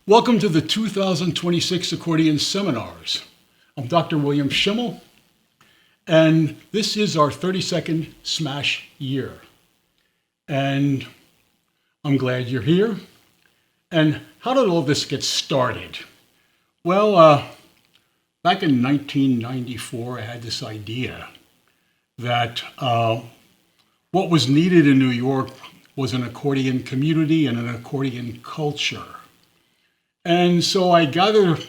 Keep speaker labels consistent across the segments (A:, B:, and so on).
A: Welcome to the 2026 Accordion Seminars. I'm Dr. William Schimmel, and this is our 32nd Smash year. And I'm glad you're here. And how did all this get started? Well, back in 1994, I had this idea that what was needed in New York was an accordion community and an accordion culture. And so I gathered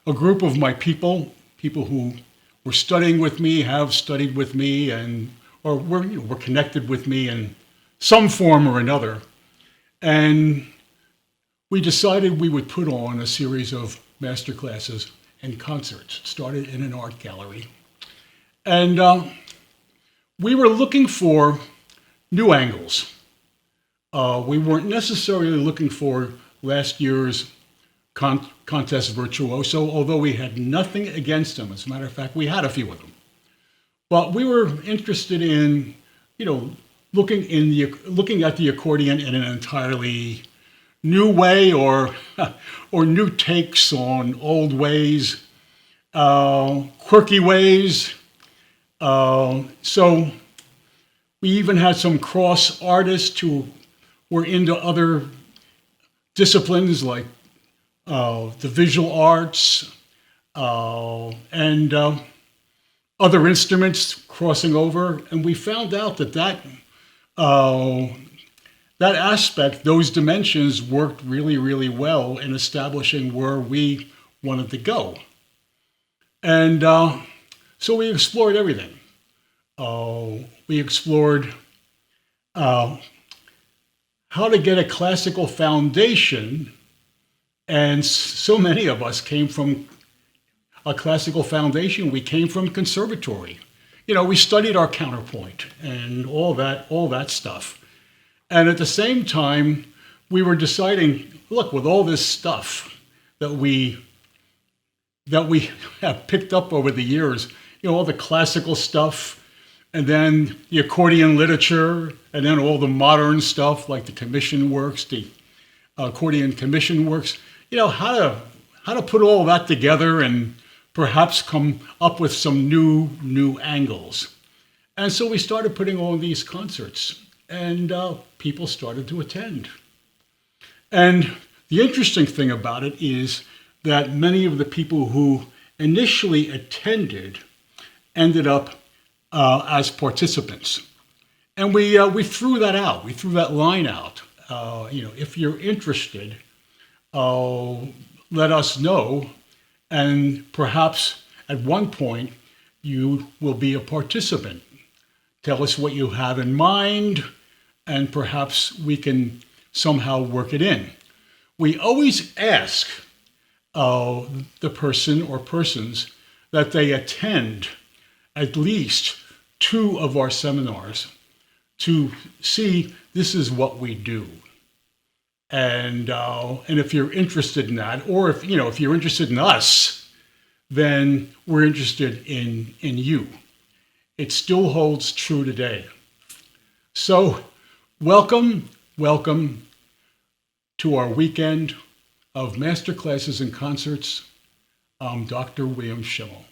A: a group of my people who were studying with me, have studied with me, or were connected with me in some form or another. And we decided we would put on a series of master classes and concerts. It started in an art gallery. And we were looking for new angles. We weren't necessarily looking for last year's contest virtuoso, although we had nothing against them. As a matter of fact, we had a few of them. But we were interested in, looking at the accordion in an entirely new way, or new takes on old ways, quirky ways. So we even had some cross artists who were into other disciplines like the visual arts and other instruments crossing over. And we found out that aspect, those dimensions, worked really, really well in establishing where we wanted to go. And so we explored everything. We explored how to get a classical foundation. And so many of us came from a classical foundation. We came from conservatory. We studied our counterpoint and all that stuff. And at the same time, we were deciding, look, with all this stuff that we have picked up over the years, all the classical stuff, and then the accordion literature, and then all the modern stuff like the commission works, the accordion commission works, how to put all that together and perhaps come up with some new angles. And so we started putting on these concerts, and people started to attend. And the interesting thing about it is that many of the people who initially attended ended up as participants. And we threw that out. We threw that line out. If you're interested, let us know, and perhaps at one point you will be a participant. Tell us what you have in mind, and perhaps we can somehow work it in. We always ask the person or persons that they attend at least 2 of our seminars to see this is what we do. And if you're interested in that, or if you're interested in us, then we're interested in you. It still holds true today. So welcome to our weekend of master classes and concerts. I'm Dr. William Schimmel.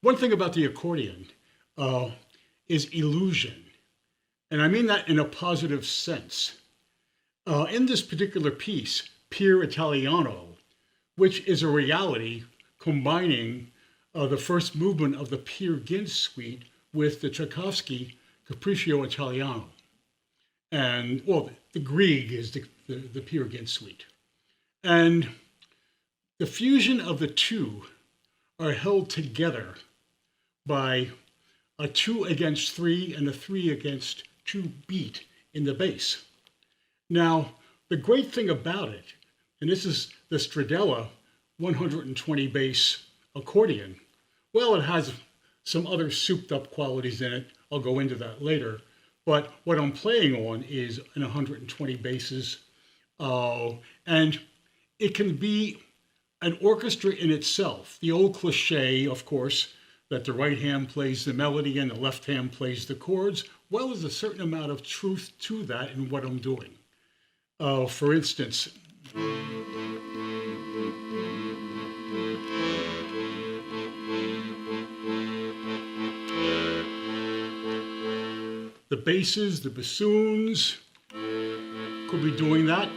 A: One thing about the accordion is illusion, and I mean that in a positive sense. In this particular piece, Pier Italiano, which is a reality combining the first movement of the Peer Gynt suite with the Tchaikovsky Capriccio Italiano. And, well, the Grieg is the Peer Gynt suite. And the fusion of the two are held together by a 2-against-3 and a 3-against-2 beat in the bass. Now, the great thing about it, and this is the Stradella 120 bass accordion, well, it has some other souped up qualities in it. I'll go into that later. But what I'm playing on is an 120 basses, and it can be an orchestra in itself. The old cliche, of course, that the right hand plays the melody and the left hand plays the chords. Well, there's a certain amount of truth to that in what I'm doing. For instance, the basses, the bassoons could be doing that.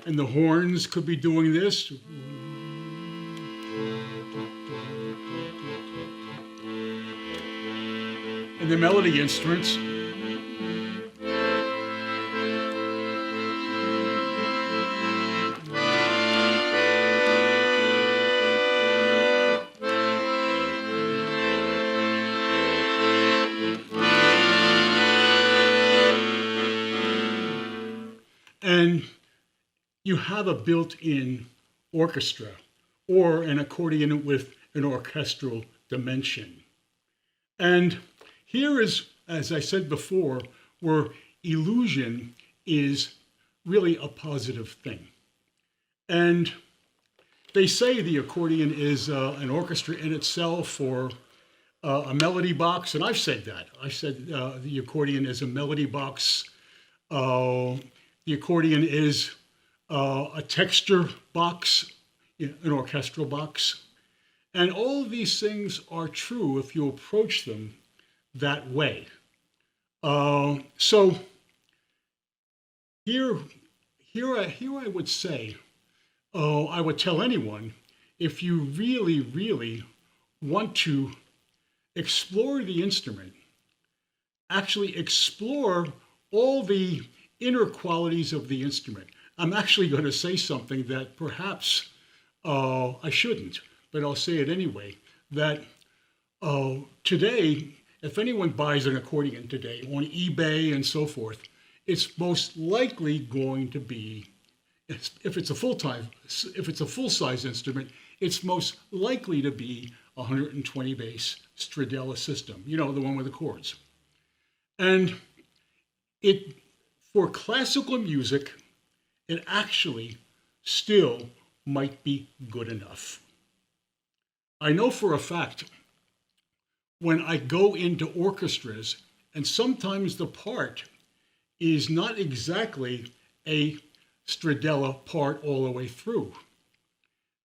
A: And the horns could be doing this. And the melody instruments. And you have a built-in orchestra or an accordion with an orchestral dimension. And here is, as I said before, where illusion is really a positive thing. And they say the accordion is an orchestra in itself or a melody box, and I've said that. I said the accordion is a melody box. The accordion is a texture box, an orchestral box. And all of these things are true if you approach them that way. So here I would say, I would tell anyone, if you really, really want to explore the instrument, actually explore all the inner qualities of the instrument. I'm actually going to say something that perhaps I shouldn't, but I'll say it anyway, that today, if anyone buys an accordion today on eBay and so forth, it's most likely going to be, if it's a full-size instrument, it's most likely to be a 120 bass Stradella system, you know, the one with the chords. And for classical music, it actually still might be good enough. I know for a fact when I go into orchestras, and sometimes the part is not exactly a Stradella part all the way through.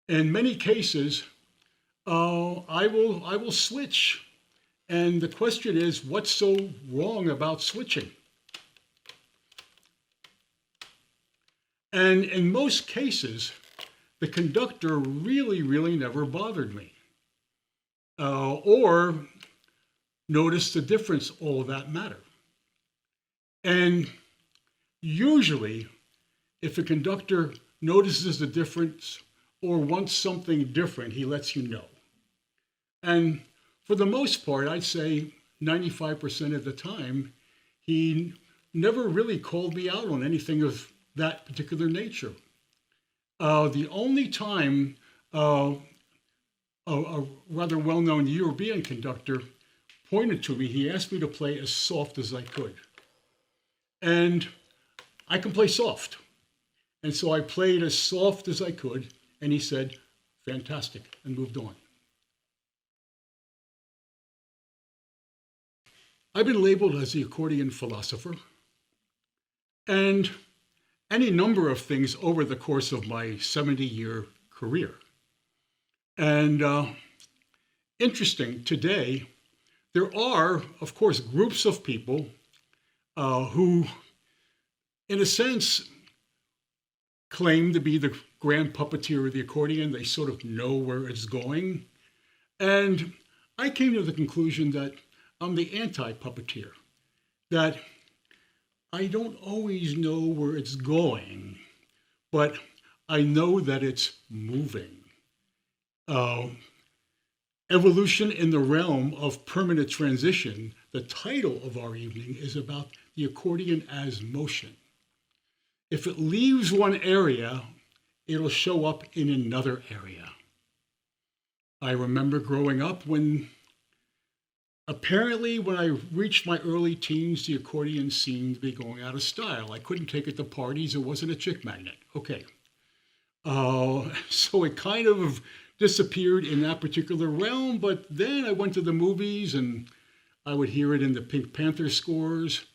A: In many cases, I will switch. And the question is, what's so wrong about switching? And in most cases, the conductor really, really never bothered me. Or noticed the difference, all that matter. And usually, if a conductor notices the difference or wants something different, he lets you know. And for the most part, I'd say 95% of the time, he never really called me out on anything of that particular nature. The only time a rather well-known European conductor pointed to me, he asked me to play as soft as I could. And I can play soft. And so I played as soft as I could, and he said, fantastic, and moved on. I've been labeled as the accordion philosopher. And any number of things over the course of my 70-year career. And interesting, today, there are, of course, groups of people who, in a sense, claim to be the grand puppeteer of the accordion. They sort of know where it's going. And I came to the conclusion that I'm the anti-puppeteer, that I don't always know where it's going, but I know that it's moving. Evolution in the realm of permanent transition, the title of our evening is about the accordion as motion. If it leaves one area, it'll show up in another area. I remember growing up when apparently when I reached my early teens, the accordion seemed to be going out of style. I couldn't take it to parties. It wasn't a chick magnet. Okay. So it kind of disappeared in that particular realm, but then I went to the movies and I would hear it in the Pink Panther scores,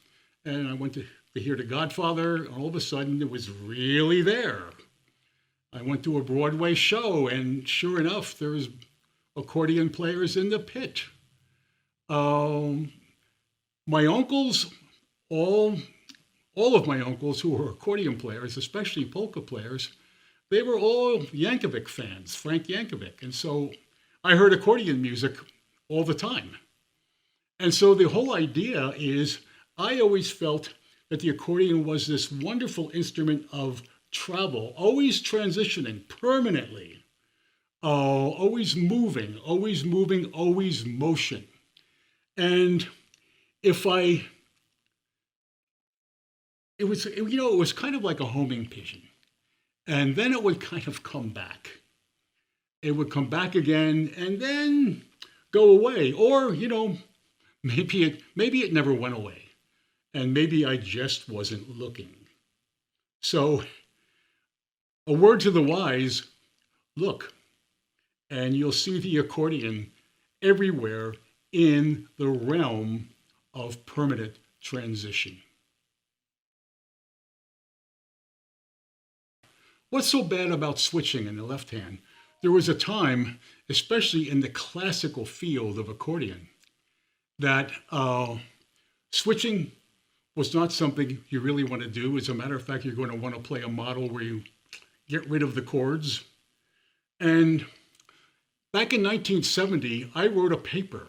A: and I went to hear The Godfather, and all of a sudden it was really there. I went to a Broadway show, and sure enough, there was accordion players in the pit. My uncles, all of my uncles who were accordion players, especially polka players, they were all Yankovic fans, Frank Yankovic. And so I heard accordion music all the time. And so the whole idea is I always felt that the accordion was this wonderful instrument of travel, always transitioning permanently, always moving, always motion. And it was kind of like a homing pigeon. And then it would kind of come back. It would come back again and then go away. Or, maybe it never went away. And maybe I just wasn't looking. So, a word to the wise, look, and you'll see the accordion everywhere in the realm of permanent transition. What's so bad about switching in the left hand? There was a time, especially in the classical field of accordion, that switching was not something you really want to do. As a matter of fact, you're going to want to play a model where you get rid of the chords. And back in 1970, I wrote a paper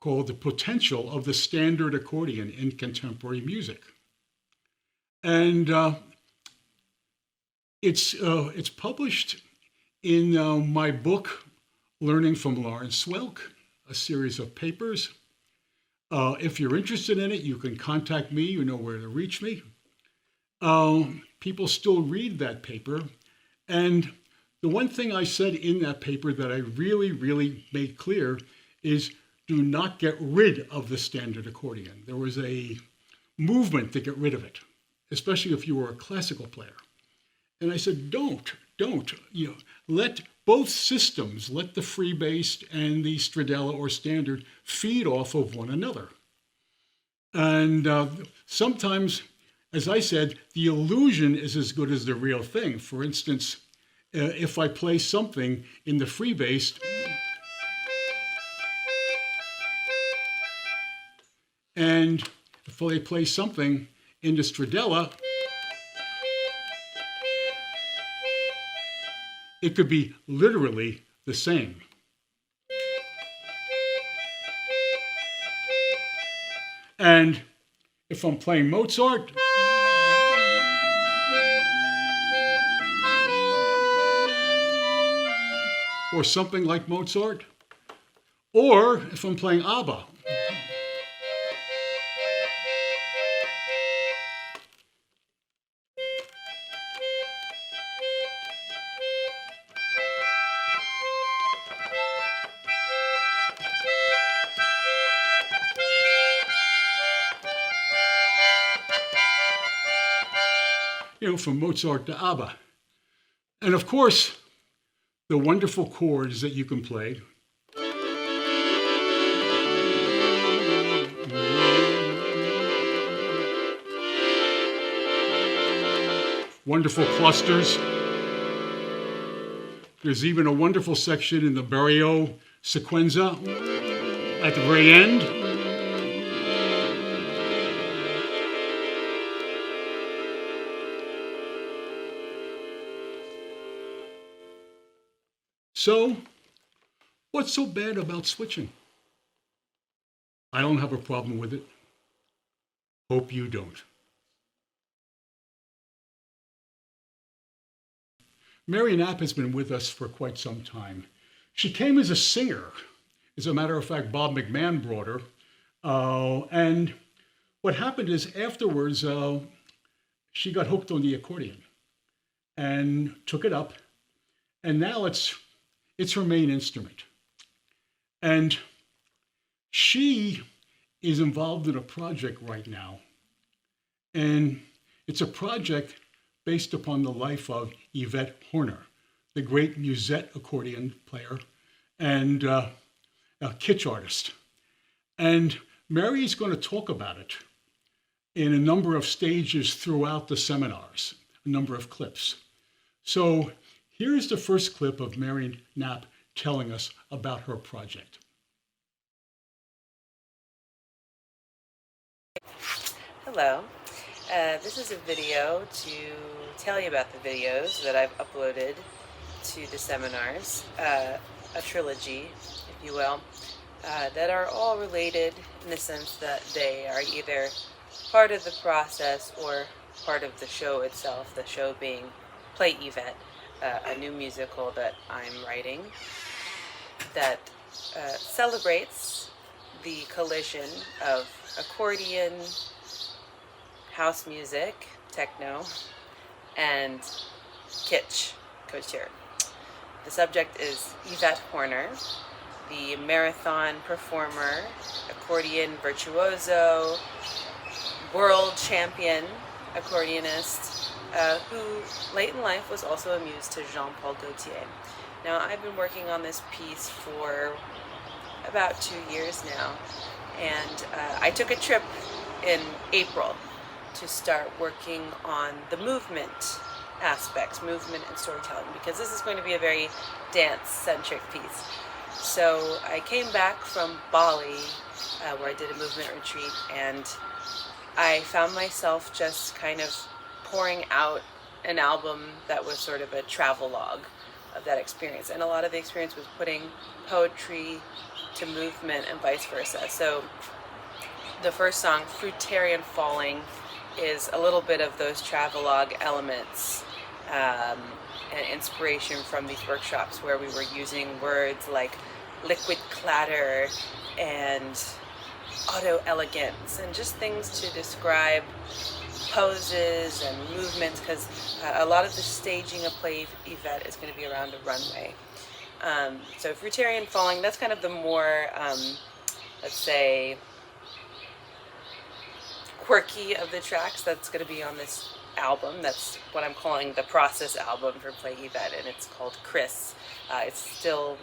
A: called The Potential of the Standard Accordion in Contemporary Music. And it's published in my book, Learning from Lawrence Welk, a series of papers. If you're interested in it, you can contact me. You know where to reach me. People still read that paper. And the one thing I said in that paper that I really, really made clear is do not get rid of the standard accordion. There was a movement to get rid of it, especially if you were a classical player. And I said, don't, let both systems, let the free-based and the stradella or standard feed off of one another. And sometimes, as I said, the illusion is as good as the real thing. For instance, if I play something in the free-based, and if I play something in the stradella, it could be literally the same. And if I'm playing Mozart, or something like Mozart, or if I'm playing ABBA, from Mozart to ABBA. And of course, the wonderful chords that you can play. wonderful clusters. There's even a wonderful section in the Barrio Sequenza at the very end. So, what's so bad about switching? I don't have a problem with it. Hope you don't. Mary Knapp has been with us for quite some time. She came as a singer. As a matter of fact, Bob McMahon brought her. And what happened is afterwards, she got hooked on the accordion and took it up. And now it's her main instrument. And she is involved in a project right now. And it's a project based upon the life of Yvette Horner, the great musette accordion player and a kitsch artist. And Mary is going to talk about it in a number of stages throughout the seminars, a number of clips. So here's the first clip of Mary Knapp telling us about her project.
B: Hello. This is a video to tell you about the videos that I've uploaded to the seminars, a trilogy, if you will, that are all related in the sense that they are either part of the process or part of the show itself, the show being Play Yvette, a new musical that I'm writing that celebrates the collision of accordion, house music, techno, and kitsch, couture. The subject is Yvette Horner, the marathon performer, accordion virtuoso, world champion accordionist, who late in life was also a muse to Jean-Paul Gaultier. Now, I've been working on this piece for about 2 years now, and I took a trip in April to start working on the movement aspects, movement and storytelling, because this is going to be a very dance-centric piece. So I came back from Bali, where I did a movement retreat, and I found myself just kind of pouring out an album that was sort of a travelogue of that experience. And a lot of the experience was putting poetry to movement and vice versa. So the first song, Fruitarian Falling, is a little bit of those travelogue elements and inspiration from these workshops where we were using words like liquid clatter and auto elegance and just things to describe poses and movements, because a lot of the staging of Play Yvette is going to be around a runway. So Fruitarian Falling, that's kind of the more, let's say, quirky of the tracks that's going to be on this album. That's what I'm calling the process album for Play Yvette, and it's called Chris. It's still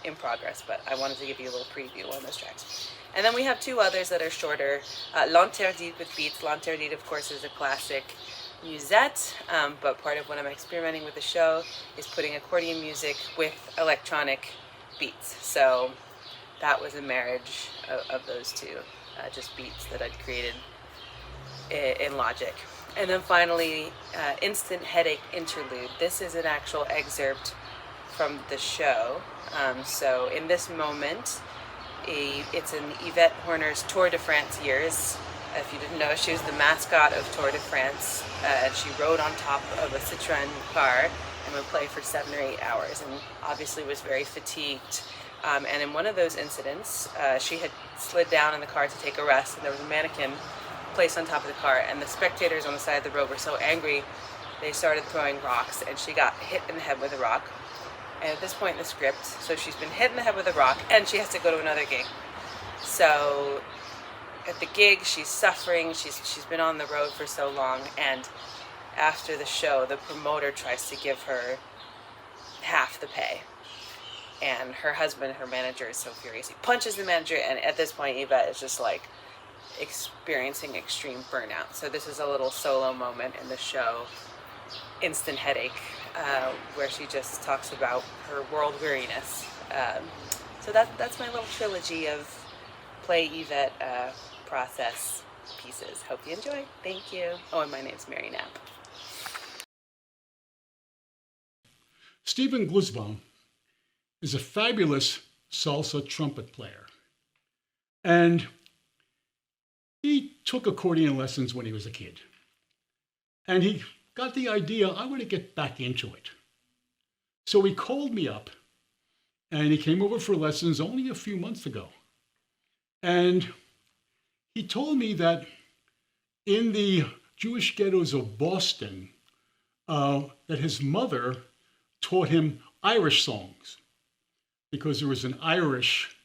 B: in progress, but I wanted to give you a little preview on those tracks. And then we have two others that are shorter. L'Interdit with beats. L'Interdit, of course, is a classic musette, but part of what I'm experimenting with the show is putting accordion music with electronic beats. So that was a marriage of those two, just beats that I'd created in Logic. And then finally, Instant Headache Interlude. This is an actual excerpt from the show. So in this moment, it's in Yvette Horner's Tour de France years. If you didn't know, she was the mascot of Tour de France, and she rode on top of a Citroën car and would play for 7 or 8 hours, and obviously was very fatigued. And in one of those incidents, she had slid down in the car to take a rest, and there was a mannequin placed on top of the car, and the spectators on the side of the road were so angry they started throwing rocks, and she got hit in the head with a rock. And at this point in the script, so she's been hit in the head with a rock, and she has to go to another gig. So at the gig, she's suffering, she's been on the road for so long, and after the show, the promoter tries to give her half the pay. And her husband, her manager, is so furious. He punches the manager, and at this point, Yvette is just like experiencing extreme burnout. So this is a little solo moment in the show instant headache, where she just talks about her world weariness. So that's my little trilogy of play, Yvette, process pieces. Hope you enjoy. Thank you. Oh, and my name's Mary Knapp.
A: Stephen Glusbaum is a fabulous salsa trumpet player. And he took accordion lessons when he was a kid. And he got the idea, I want to get back into it. So he called me up and he came over for lessons only a few months ago. And he told me that in the Jewish ghettos of Boston, that his mother taught him Irish songs because there was an Irish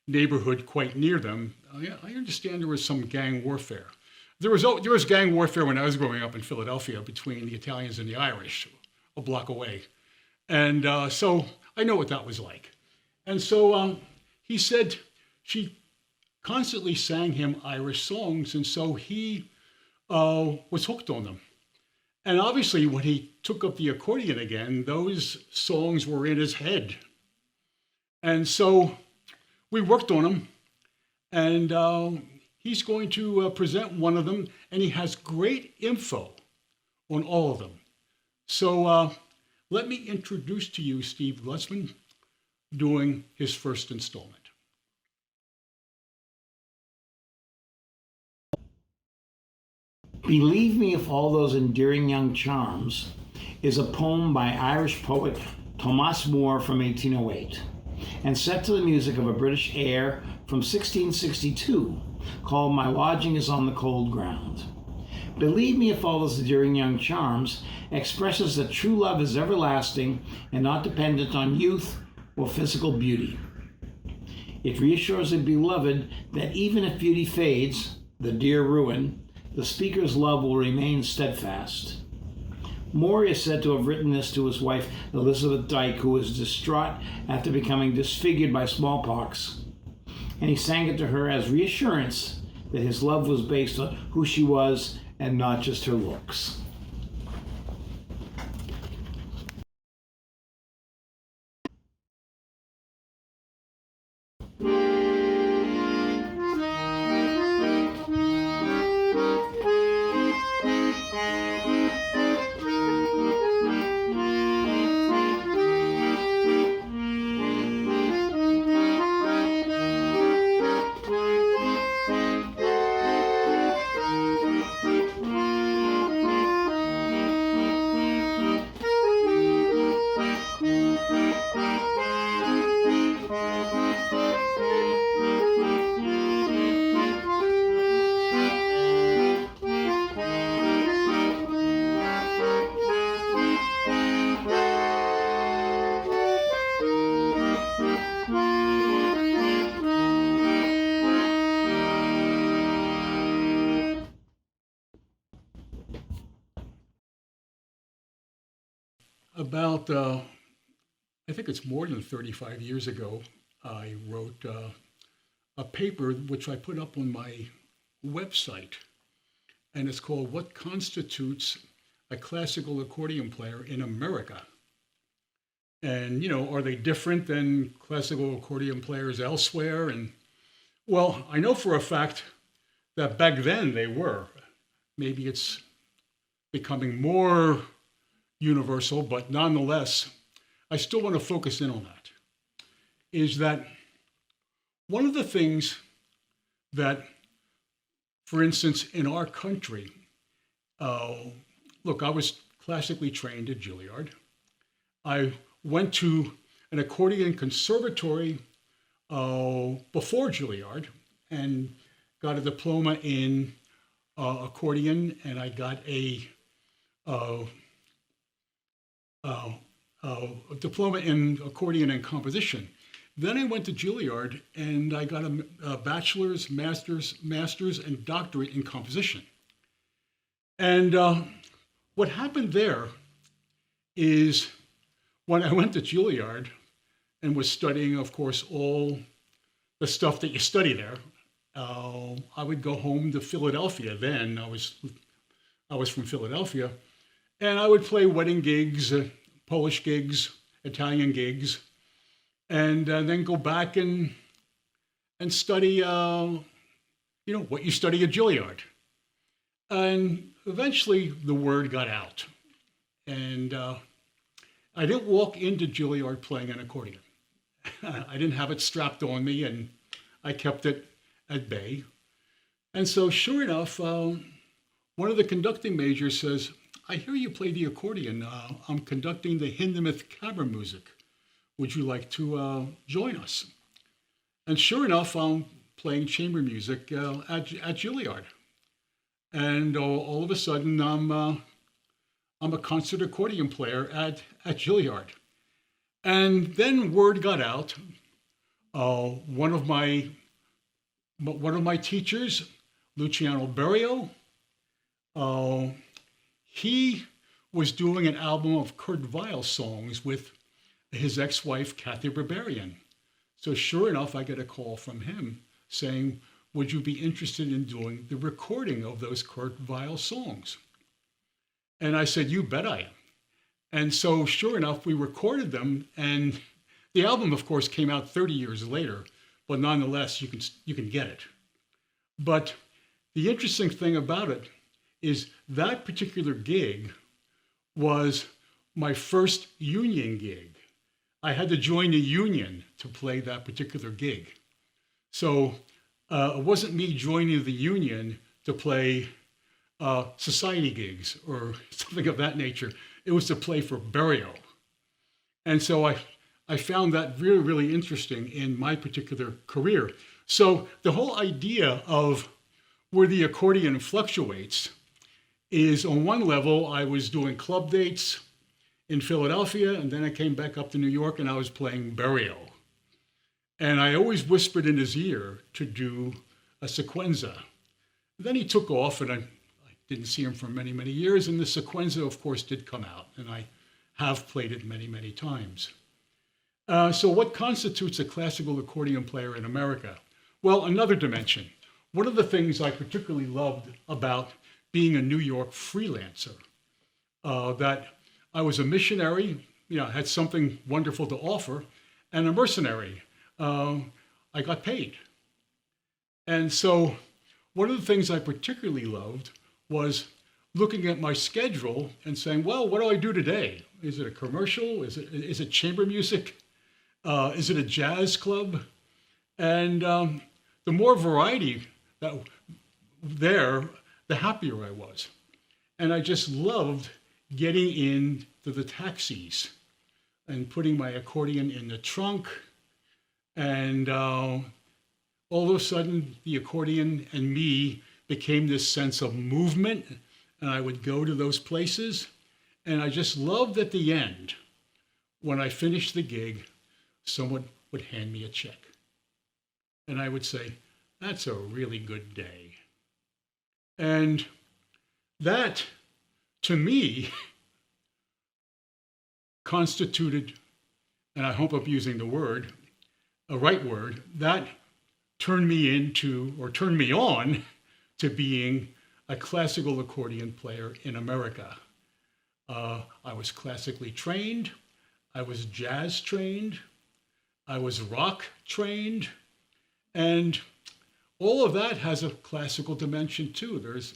A: neighborhood quite near them. I understand there was some gang warfare. There was gang warfare when I was growing up in Philadelphia between the Italians and the Irish, a block away. And so I know what that was like. And so he said she constantly sang him Irish songs, and so he was hooked on them. And obviously, when he took up the accordion again, those songs were in his head. And so we worked on them, and he's going to present one of them, and he has great info on all of them. So let me introduce to you Steve Glusman doing his first installment.
C: Believe Me If All Those Endearing Young Charms is a poem by Irish poet Thomas Moore from 1808 and set to the music of a British air from 1662 called My Lodging is on the Cold Ground. Believe Me If All Those Endearing Young Charms expresses that true love is everlasting and not dependent on youth or physical beauty. It reassures the beloved that even if beauty fades, the dear ruin, the speaker's love will remain steadfast. Moore is said to have written this to his wife, Elizabeth Dyke, who was distraught after becoming disfigured by smallpox. And he sang it to her as reassurance that his love was based on who she was and not just her looks.
A: About, I think it's more than 35 years ago, I wrote a paper which I put up on my website, and it's called What Constitutes a Classical Accordion Player in America? And, are they different than classical accordion players elsewhere? And, well, I know for a fact that back then they were. Maybe it's becoming more universal, but nonetheless, I still want to focus in on that, is that one of the things that, for instance, in our country, look, I was classically trained at Juilliard. I went to an accordion conservatory before Juilliard and got a diploma in accordion, and I got a diploma in accordion and composition. Then I went to Juilliard and I got a bachelor's, master's, and doctorate in composition. And what happened there is when I went to Juilliard and was studying, of course, all the stuff that you study there, I would go home to Philadelphia then. I I was from Philadelphia, and I would play wedding gigs, Polish gigs, Italian gigs, and then go back and study, what you study at Juilliard. And eventually the word got out. And I didn't walk into Juilliard playing an accordion. I didn't have it strapped on me, and I kept it at bay. And so sure enough, one of the conducting majors says, I hear you play the accordion. I'm conducting the Hindemith Kammermusik. Would you like to join us? And sure enough, I'm playing chamber music at Juilliard. And all of a sudden, I'm a concert accordion player at Juilliard. And then word got out. One of my teachers, Luciano Berio, he was doing an album of Kurt Weill songs with his ex-wife, Kathy Berberian. So sure enough, I get a call from him saying, would you be interested in doing the recording of those Kurt Weill songs? And I said, you bet I am. And so sure enough, we recorded them. And the album, of course, came out 30 years later, but nonetheless, you can get it. But the interesting thing about it is that particular gig was my first union gig. I had to join the union to play that particular gig. So it wasn't me joining the union to play society gigs or something of that nature. It was to play for Berio. And so I found that really, really interesting in my particular career. So the whole idea of where the accordion fluctuates is, on one level, I was doing club dates in Philadelphia, and then I came back up to New York and I was playing Berio. And I always whispered in his ear to do a sequenza. Then he took off, and I didn't see him for many, many years, and the sequenza, of course, did come out, and I have played it many, many times. So what constitutes a classical accordion player in America? Well, another dimension. One of the things I particularly loved about being a New York freelancer, that I was a missionary, had something wonderful to offer, and a mercenary. I got paid. And so one of the things I particularly loved was looking at my schedule and saying, well, what do I do today? Is it a commercial? Is it chamber music? Is it a jazz club? And the more variety the happier I was. And I just loved getting into the taxis and putting my accordion in the trunk. And all of a sudden, the accordion and me became this sense of movement. And I would go to those places. And I just loved at the end, when I finished the gig, someone would hand me a check. And I would say, that's a really good day. And that, to me, constituted, and I hope I'm using the word, a right word, that turned me on to being a classical accordion player in America. I was classically trained, I was jazz trained, I was rock trained, and all of that has a classical dimension too. There's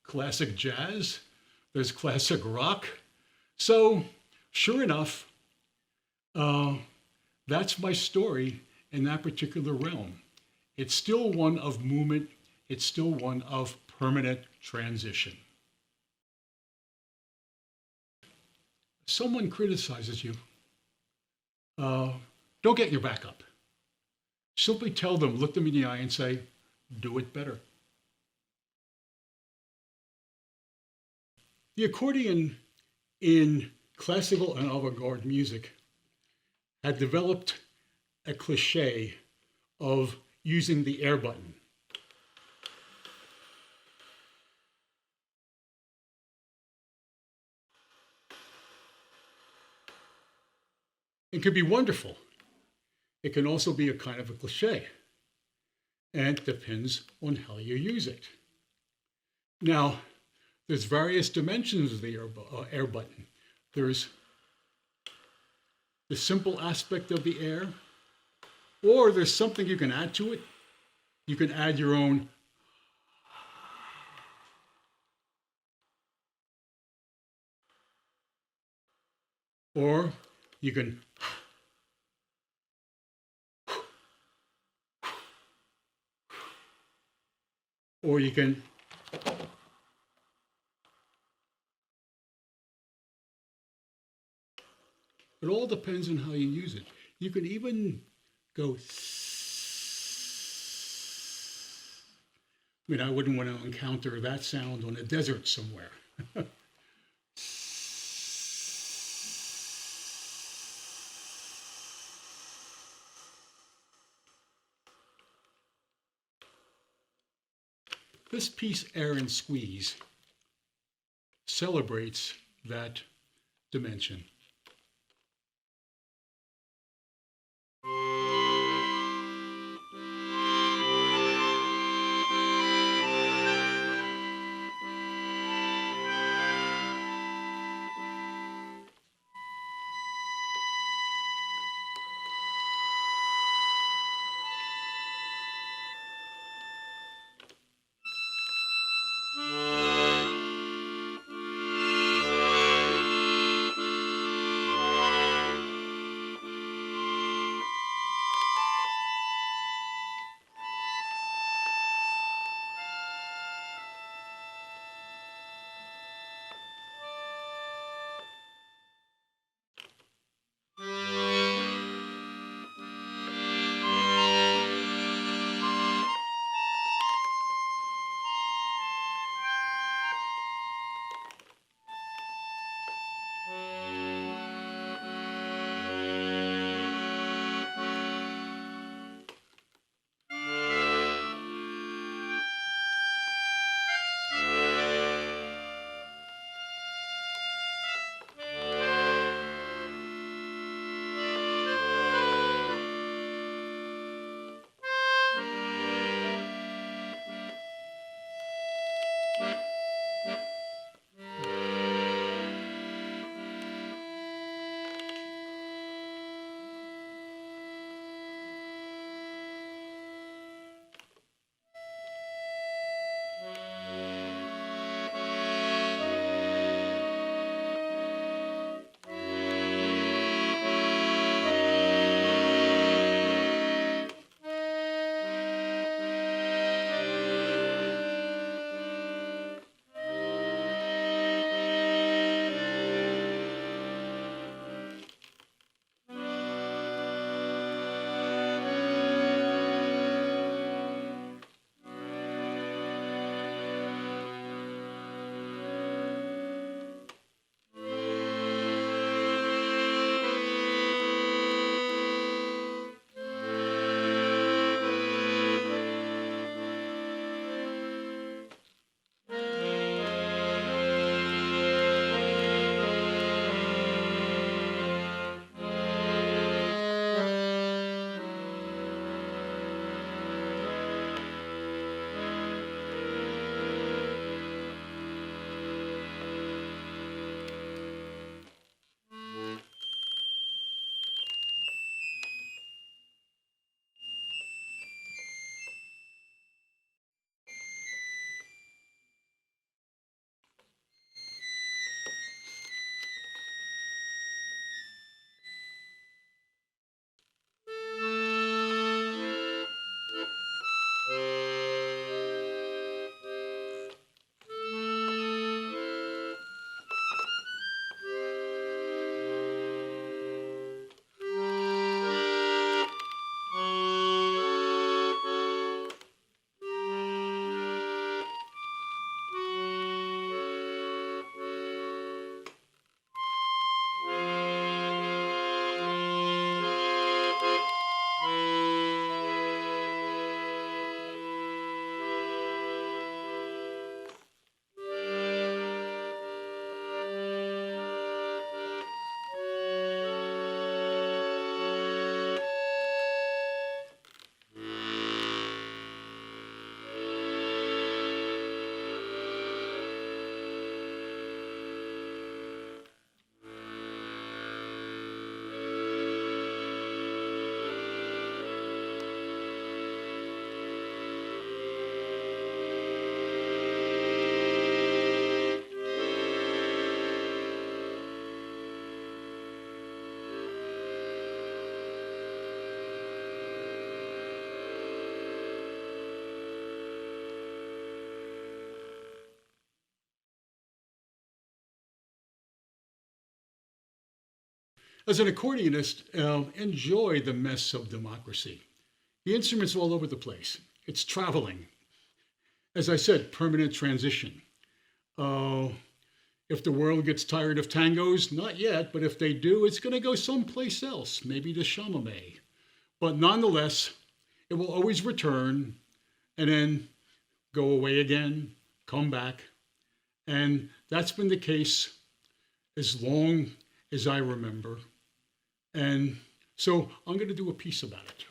A: classic jazz, there's classic rock. So sure enough, that's my story in that particular realm. It's still one of movement, it's still one of permanent transition. Someone criticizes you, don't get your back up. Simply tell them, look them in the eye and say, do it better. The accordion in classical and avant-garde music had developed a cliche of using the air button. It can be wonderful. It can also be a kind of a cliche. And it depends on how you use it. Now, There's various dimensions of the air button. There's the simple aspect of the air, or there's something you can add to it. You can add your own or you can or you can it all depends on how you use it. You can even go I mean, I wouldn't want to encounter that sound on a desert somewhere. This piece, Air and Squeeze, celebrates that dimension. As an accordionist, enjoy the mess of democracy. The instrument's all over the place. It's traveling. As I said, permanent transition. If the world gets tired of tangos, not yet, but if they do, it's going to go someplace else, maybe to chamamé. But nonetheless, it will always return and then go away again, come back. And that's been the case as long as I remember. And so I'm going to do a piece about it.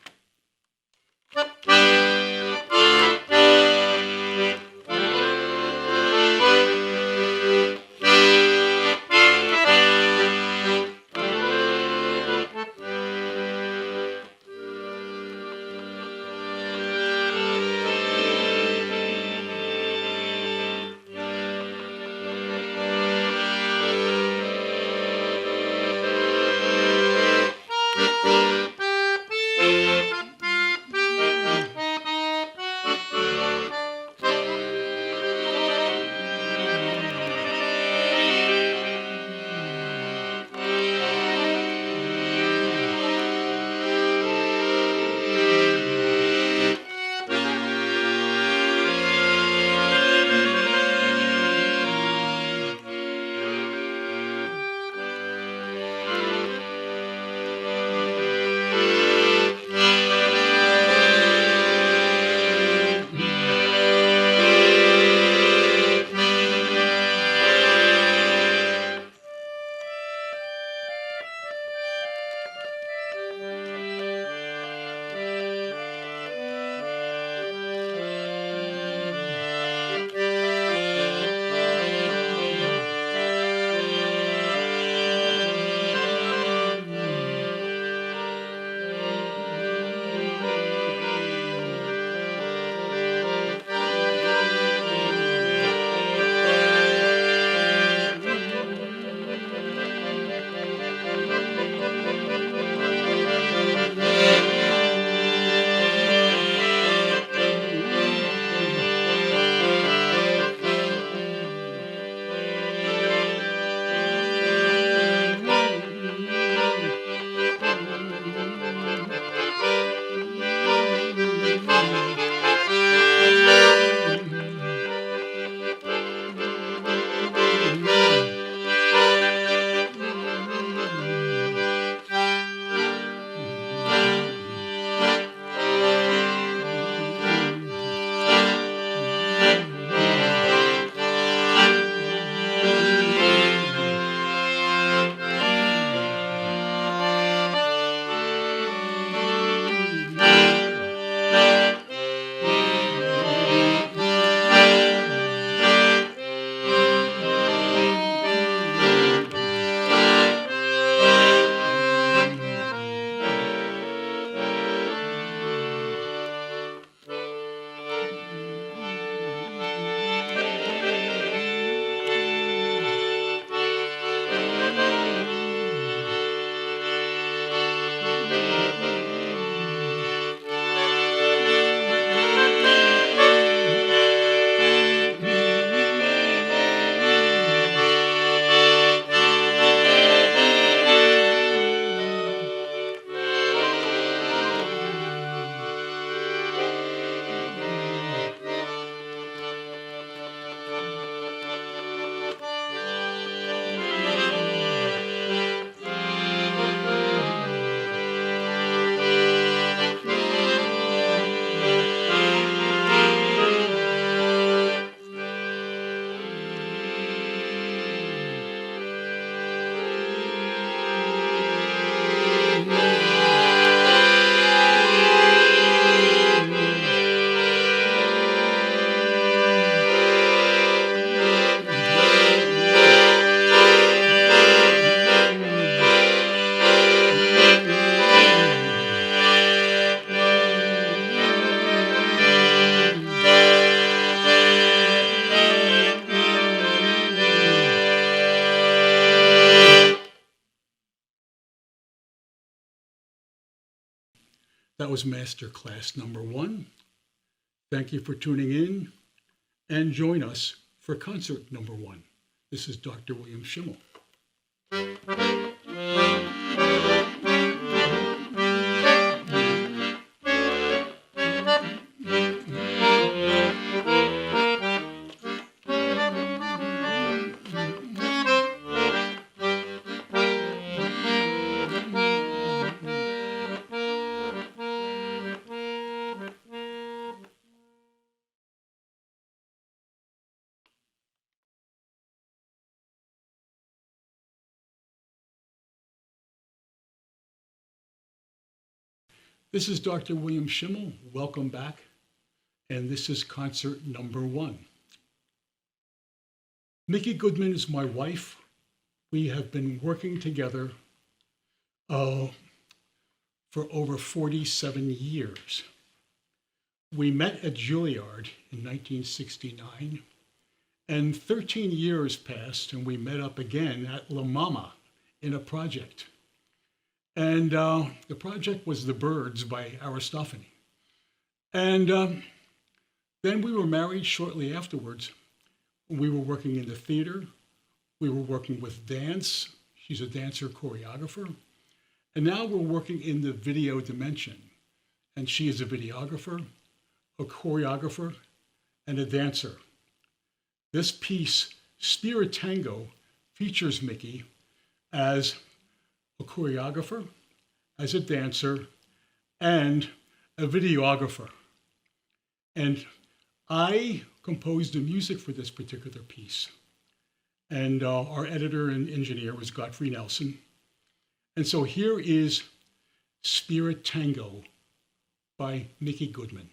A: That was Master Class number 1. Thank you for tuning in, and join us for concert number 1. This is Dr. William Schimmel. This is Dr. William Schimmel. Welcome back. And this is concert number 1. Micki Goodman is my wife. We have been working together for over 47 years. We met at Juilliard in 1969, and 13 years passed, and we met up again at La Mama in a project. And the project was The Birds by Aristophanes. And then we were married shortly afterwards. We were working in the theater. We were working with dance. She's a dancer choreographer. And now we're working in the video dimension. And she is a videographer, a choreographer, and a dancer. This piece, Spirit Tango, features Micki as a choreographer, as a dancer, and a videographer. And I composed the music for this particular piece. And our editor and engineer was Godfrey Nelson. And so here is Spirit Tango by Micki Goodman.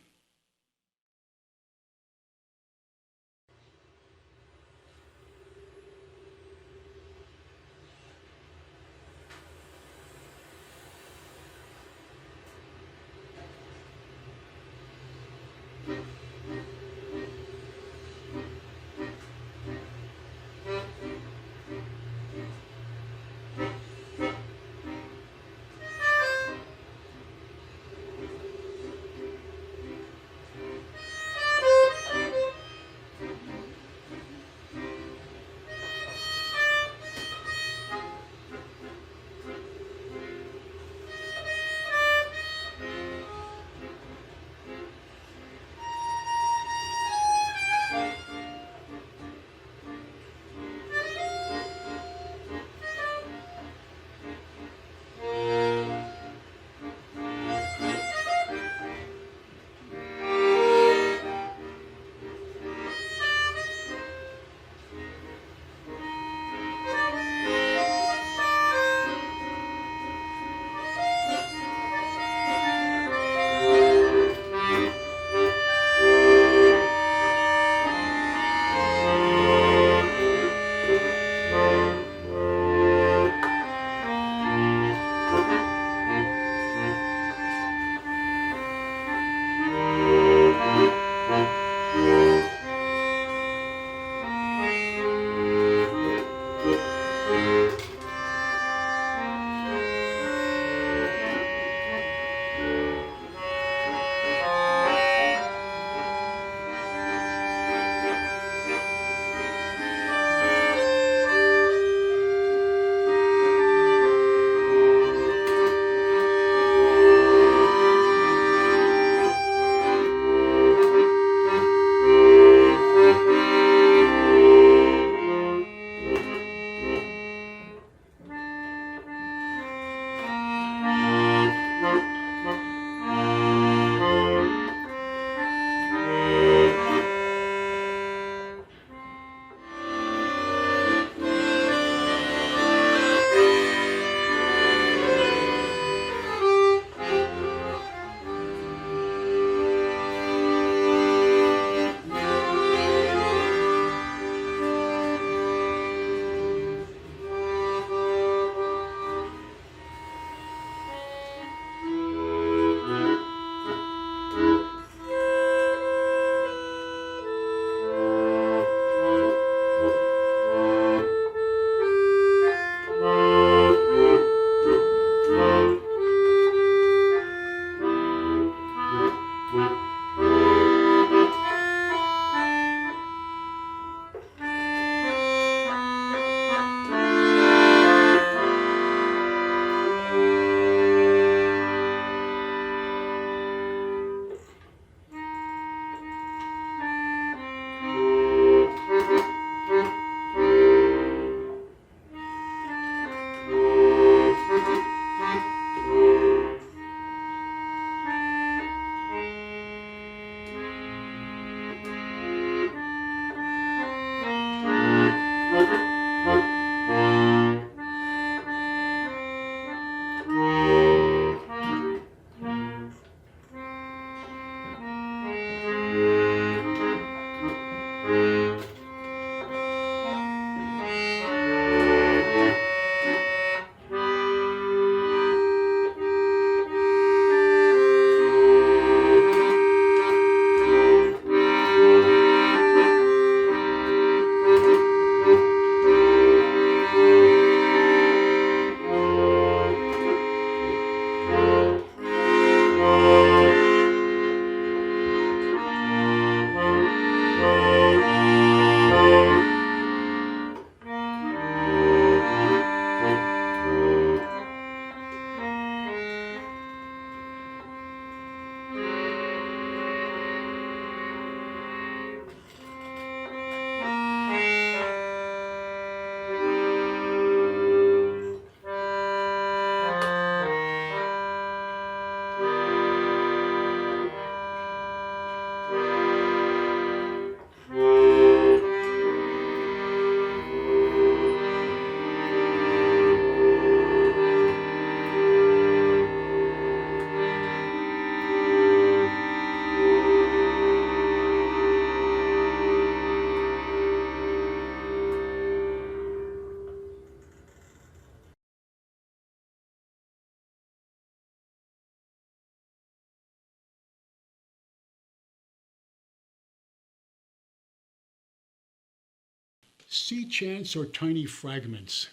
A: sea chants are tiny fragments.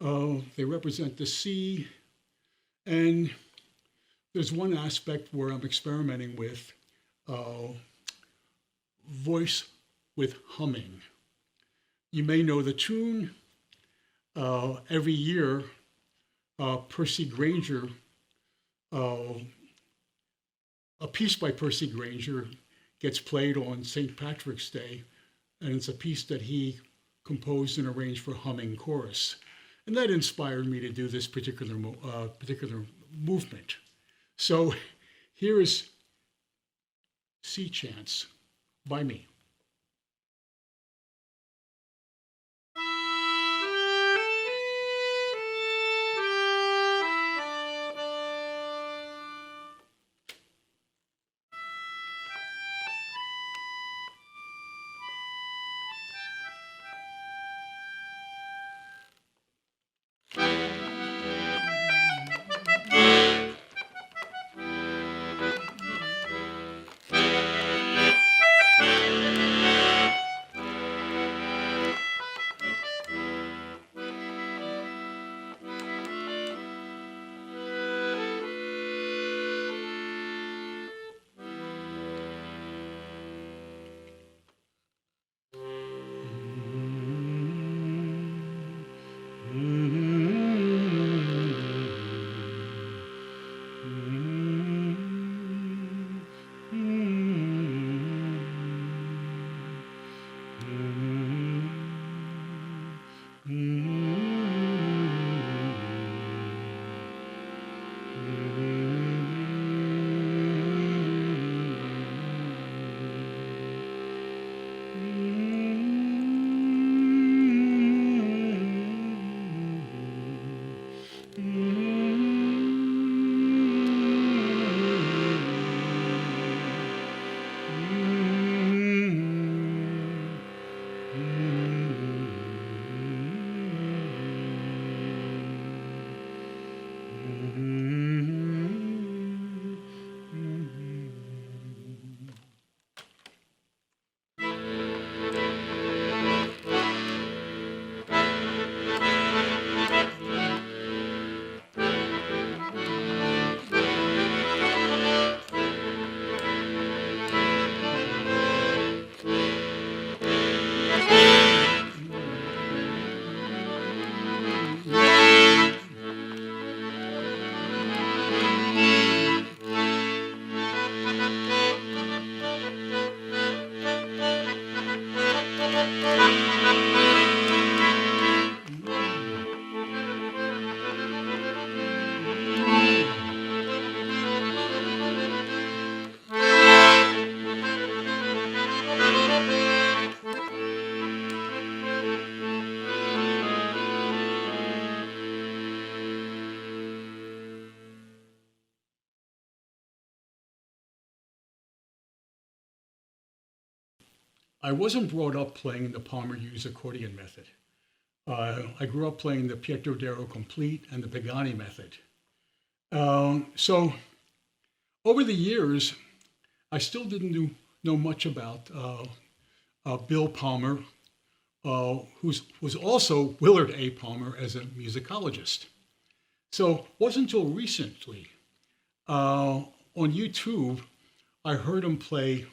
A: They represent the sea, and there's one aspect where I'm experimenting with voice with humming. You may know the tune. Every year, Percy Grainger, a piece by Percy Grainger gets played on St. Patrick's Day, and it's a piece that he composed and arranged for humming chorus. And that inspired me to do this particular movement. So here is Sea Chants by me. I wasn't brought up playing the Palmer Hughes accordion method. I grew up playing the Pietro Darrow Complete and the Pagani method. So over the years, I still didn't know much about Bill Palmer, who was also Willard A. Palmer as a musicologist. So it wasn't until recently on YouTube, I heard him play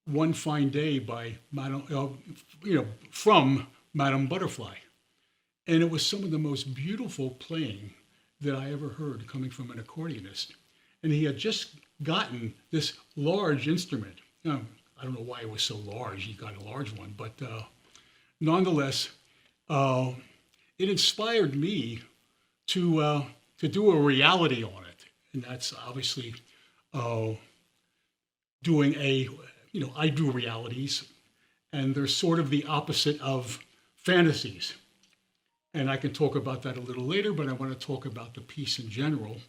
A: One Fine Day by from Madame Butterfly. And it was some of the most beautiful playing that I ever heard coming from an accordionist. And he had just gotten this large instrument. Now, I don't know why it was so large. He got a large one, but nonetheless, it inspired me to do a reality on it. And that's obviously doing I do realities, and they're sort of the opposite of fantasies. And I can talk about that a little later, but I want to talk about the piece in general.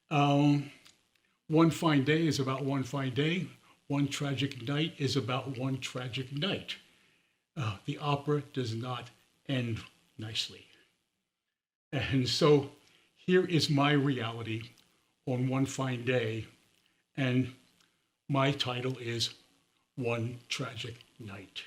A: One Fine Day is about one fine day. One Tragic Night is about one tragic night. The opera does not end nicely. And so here is my reality on one fine day, and my title is One Tragic Night.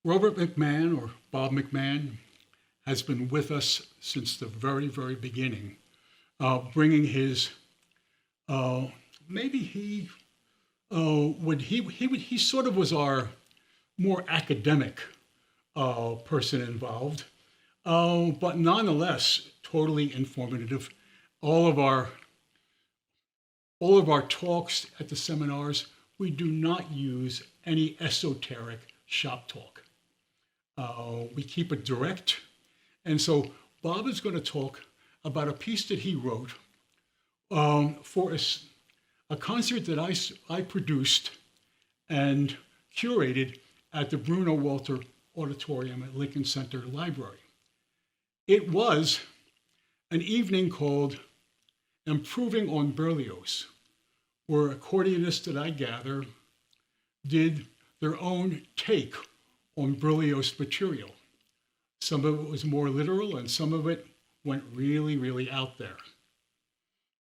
A: Robert McMahon, or Bob McMahon, has been with us since the very, very beginning, bringing his, maybe he sort of was our more academic person involved, but nonetheless, totally informative. All of our talks at the seminars, we do not use any esoteric shop talk. We keep it direct. And so Bob is going to talk about a piece that he wrote for a concert that I produced and curated at the Bruno Walter Auditorium at Lincoln Center Library. It was an evening called Improving on Berlioz, where accordionists that I gather did their own take on Berlioz material. Some of it was more literal and some of it went really, really out there.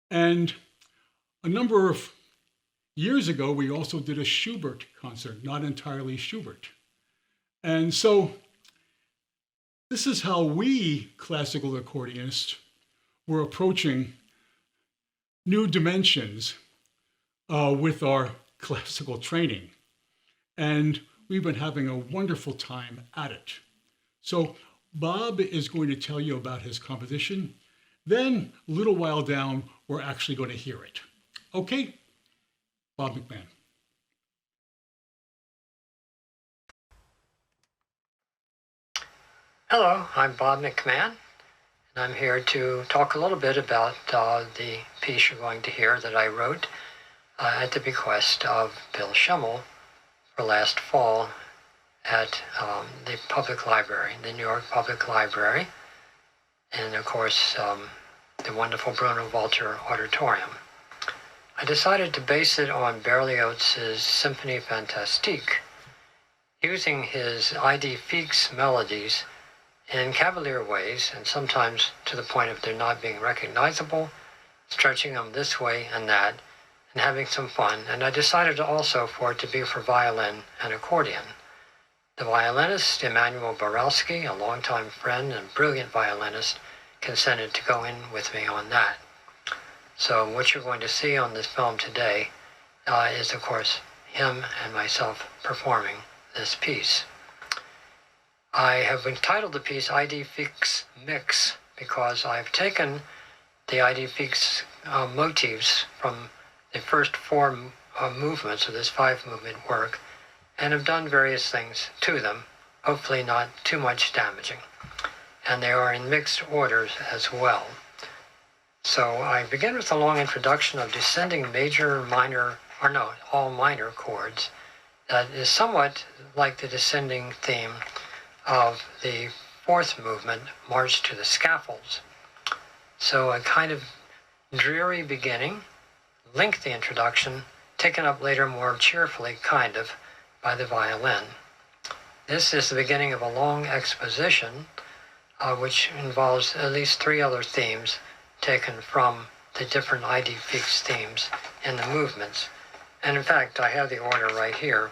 A: And a number of years ago, we also did a Schubert concert, not entirely Schubert. And so this is how we classical accordionists were approaching new dimensions with our classical training. And we've been having a wonderful time at it. So Bob is going to tell you about his composition. Then, a little while down, we're actually going to hear it. Okay? Bob McMahon.
D: Hello, I'm Bob McMahon, and I'm here to talk a little bit about the piece you're going to hear that I wrote at the bequest of Bill Schimmel for last fall at the public library, the New York Public Library, and of course the wonderful Bruno Walter Auditorium. I decided to base it on Berlioz's Symphonie Fantastique, using his idée fixe melodies in cavalier ways, and sometimes to the point of their not being recognizable, stretching them this way and that, and having some fun. And I decided also for it to be for violin and accordion. The violinist, Emanuel Borowski, a longtime friend and brilliant violinist, consented to go in with me on that. So what you're going to see on this film today is, of course, him and myself performing this piece. I have entitled the piece Idée Fixe Mix because I've taken the Idée Fixe motifs from the first four movements of this five-movement work and have done various things to them, hopefully not too much damaging. And they are in mixed orders as well. So I begin with a long introduction of descending major, minor, or no, all minor chords that is somewhat like the descending theme of the fourth movement, March to the Scaffolds. So a kind of dreary beginning, lengthy introduction, taken up later more cheerfully, kind of, by the violin. This is the beginning of a long exposition, which involves at least three other themes taken from the different idée fixe themes in the movements. And in fact, I have the order right here.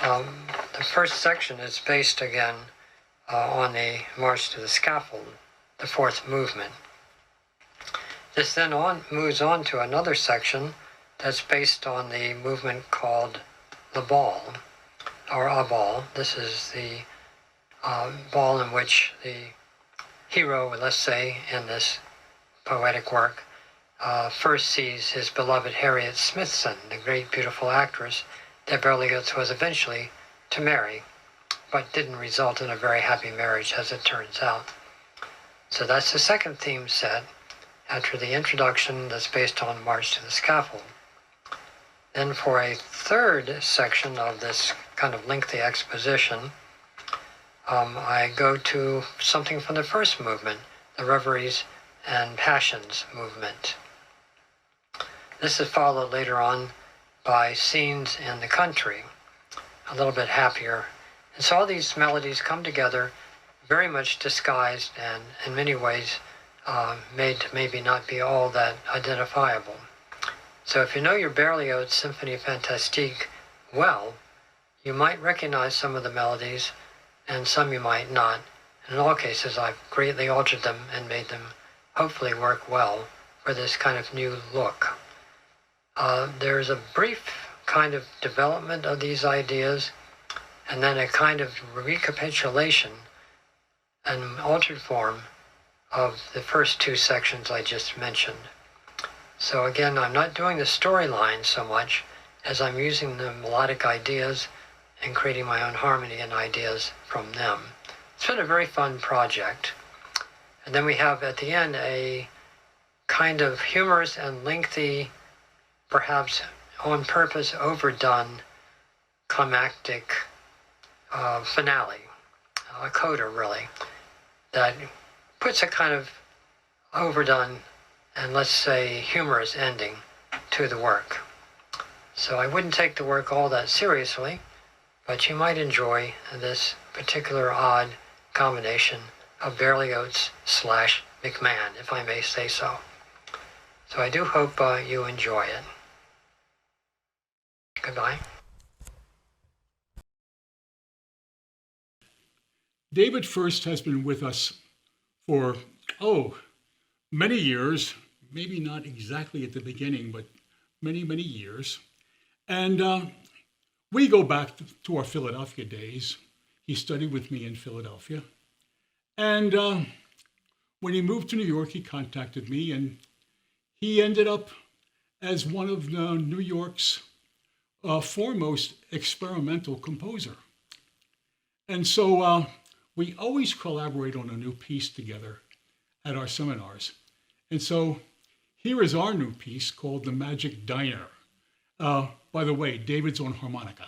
D: The first section is based again on the March to the Scaffold, the fourth movement. This then moves on to another section that's based on the movement called the Ball, or a ball. This is the ball in which the hero, let's say, in this poetic work, first sees his beloved Harriet Smithson, the great, beautiful actress that Berlioz was eventually to marry, but didn't result in a very happy marriage, as it turns out. So that's the second theme set, after the introduction that's based on March to the Scaffold. Then for a third section of this kind of lengthy exposition, I go to something from the first movement, the Reveries and Passions movement. This is followed later on by Scenes in the Country, a little bit happier. And so all these melodies come together, very much disguised and in many ways made to maybe not be all that identifiable. So if you know your Berlioz Symphonie Fantastique well, you might recognize some of the melodies and some you might not. In all cases, I've greatly altered them and made them hopefully work well for this kind of new look. There's a brief kind of development of these ideas, and then a kind of recapitulation and altered form of the first two sections I just mentioned. So again, I'm not doing the storyline so much as I'm using the melodic ideas and creating my own harmony and ideas from them. It's been a very fun project. And then we have at the end a kind of humorous and lengthy, perhaps on purpose overdone climactic finale, a coda really, that puts a kind of overdone and let's say humorous ending to the work. So I wouldn't take the work all that seriously, but you might enjoy this particular odd combination of Berlioz / McMahon, if I may say so. So I do hope you enjoy it. Goodbye.
A: David First has been with us for, many years, maybe not exactly at the beginning, but many, many years. And we go back to our Philadelphia days. He studied with me in Philadelphia. And when he moved to New York, he contacted me, and he ended up as one of New York's foremost experimental composer. And so we always collaborate on a new piece together at our seminars. And so here is our new piece called The Magic Diner. By the way, David's on harmonica.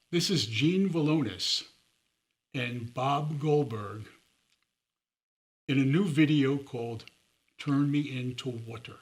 A: This is Gene Valonis and Bob Goldberg in a new video called Turn Me Into Water.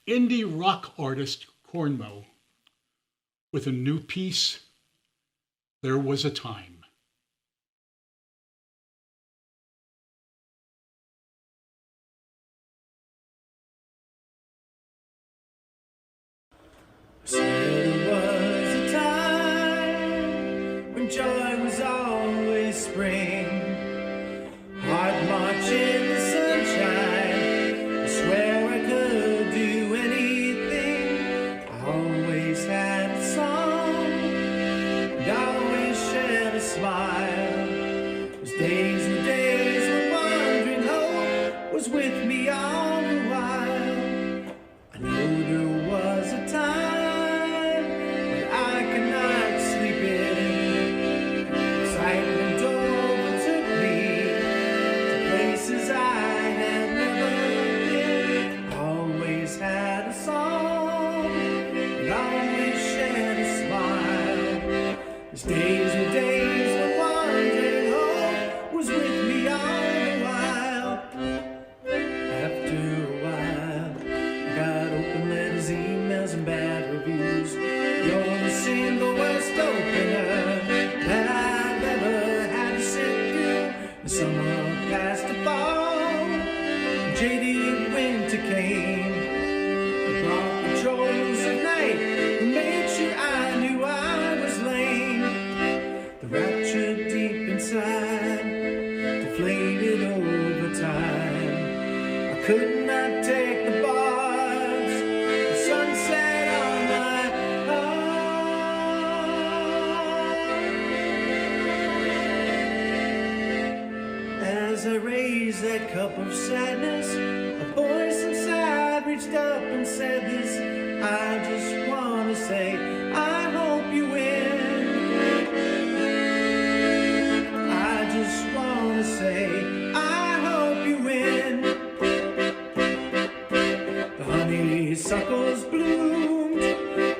A: indie rock artist Cornmo with a new piece, There Was a Time.
E: There was a time when joy was always spring. Heart march in the sunshine. I swear I could do anything. I always had a song and always shared a smile. Those days and days when wandering hope was with me all the while. I know there was a time days were days when wandering hope was with me all the while. After a while, I got open letters, emails, and bad reviews. You're the single worst opener that I've ever had to sit through. The summer passed the fall, jaded winter came. The brought patrols at night and made sure I knew I was lame. The rapture deep inside deflated over time. I could not take the bars, the sunset on my heart. As I raised that cup of sadness, a voice inside reached up and said this. I just want to say, I hope you win. Say, I hope you win. The honeysuckles bloomed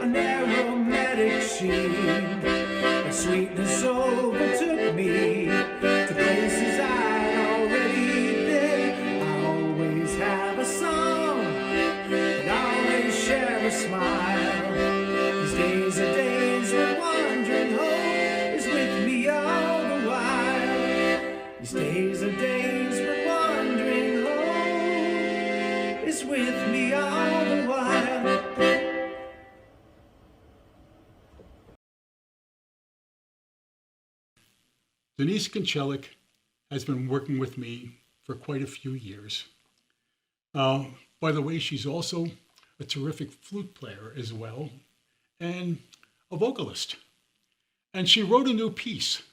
E: on aromatic sheen. The sweetness overtook me to places I'd already been. I always have a song and always share a smile. These days are days when wandering hope is with me all the while. These days are days when wandering home is with me all the while.
A: Denise Konchelik has been working with me for quite a few years. By the way, she's also a terrific flute player as well, and a vocalist. And she wrote a new piece,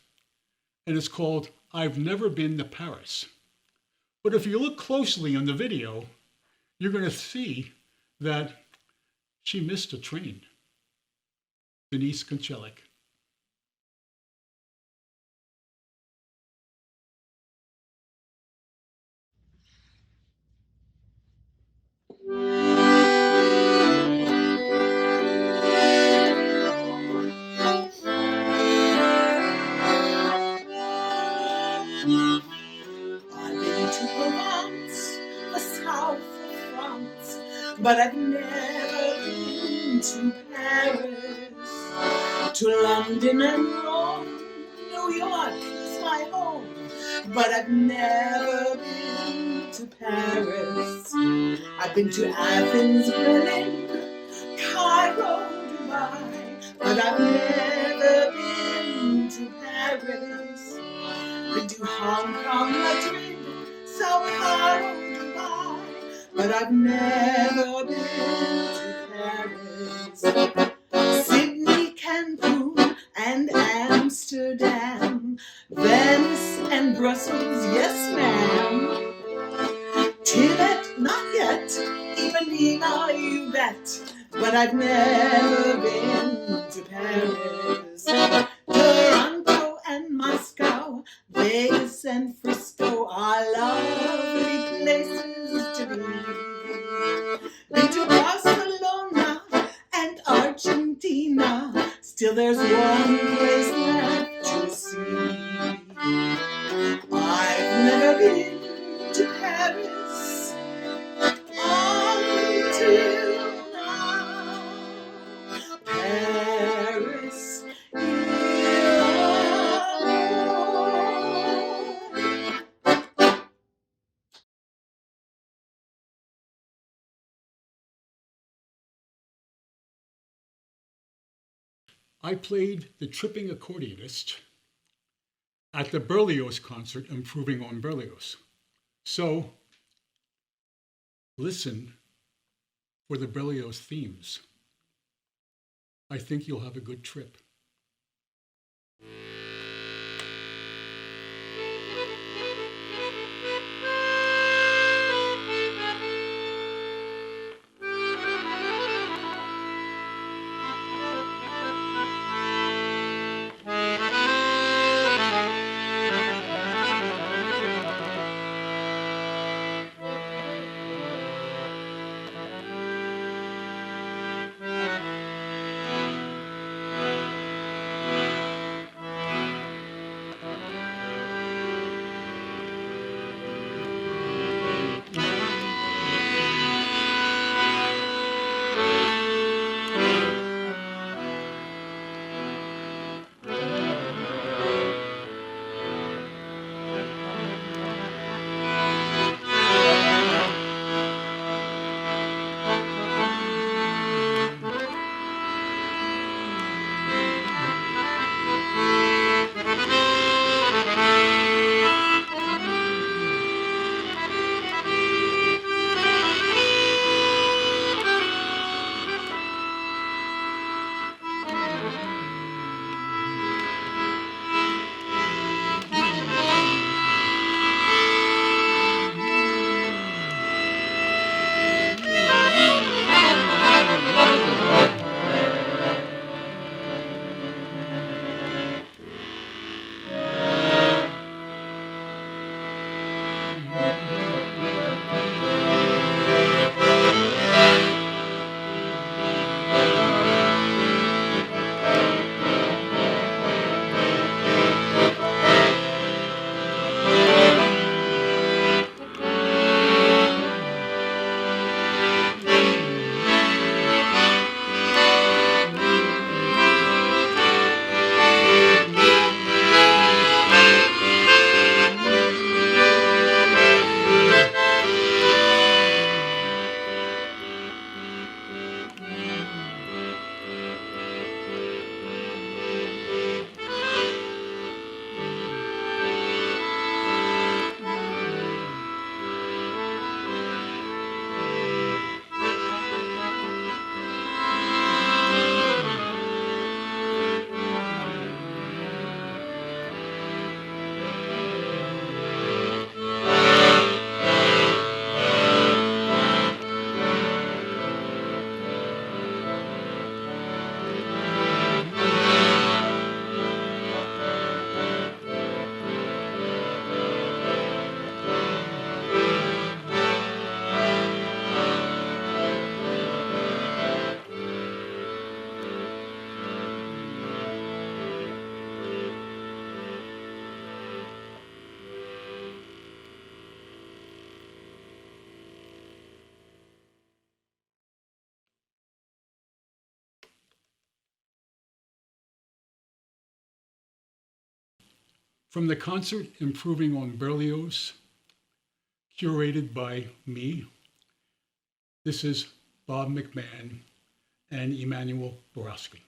A: and it's called I've Never Been to Paris. But if you look closely on the video, you're going to see that she missed a train. Denise Konchelik.
F: But I've never been to Paris, to London and Rome. New York is my home, but I've never been to Paris. I've been to Athens, Berlin, Cairo, Dubai, but I've never been to Paris. Been to Hong Kong, Madrid, Sao Paulo, Dubai, but I've never been to Paris. Sydney, Cancun, and Amsterdam, Venice and Brussels, yes ma'am. Tibet, not yet, Ipanema, you bet, but I've never been to Paris. Toronto and Moscow, Vegas and Frisco are lovely places to be. Been to Barcelona and Argentina, still there's one place left to see. I've never been to Paris until
A: I played the tripping accordionist at the Berlioz concert, Improving on Berlioz. So listen for the Berlioz themes. I think you'll have a good trip. From the concert Improving on Berlioz, curated by me, this is Bob McMahon and Emanuel Borowski.